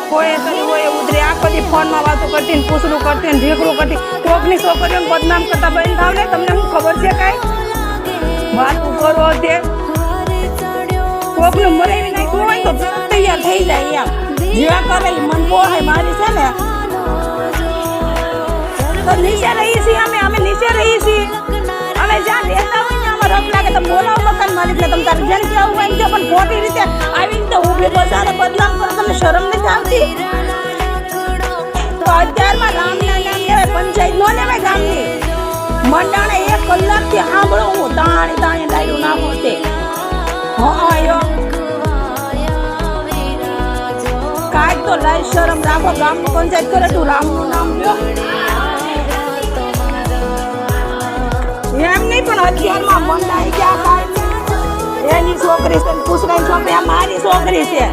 કોઈ તને હોય ઉધરે આખો દી ફોનમાં વાતો કરતી ને પૂછડું કરતી ને ઢીકડું કરતી કોકની છોકરીઓને બદનામ કરતા બહેન થાવ ને તમને શું ખબર છે કાંઈ વાતું કરો તે કોકનું મરાવી નાખ્યું હોય તો તૈયાર થઈ જાય એમ જેવા કરે એ મન પોહાય મારી છે ને તો નીચે રહી છીએ અમે નીચે રહી છીએ અમે જ્યાં રહેતા હોય ને અમારે રફ લાગે તો બોલાવો મકાન માલિકને તમે તારે જેને કેવું હોય ને પણ ખોટી રીતે આવી રીતે ઊભી બજારે બદનામ કરો તમને શરમ નથી આવતી તો અત્યારમાં રામના નામ લેવાય પંચાયત નો લેવાય ગામની મંડાણે 1 કલાકથી સાંભળો હું તાણી ડાયરું નાખું તે કાંઈક તો લાઈ શરમ રાખો ગામની પંચાયત કરે તું રામનું નામ લ્યો એમ નહીં પણ અત્યારમાં મંડાઈ ગયા કાંઈ એની છોકરી છે પૂછડાઈ છોકરી આ મારી છોકરી છે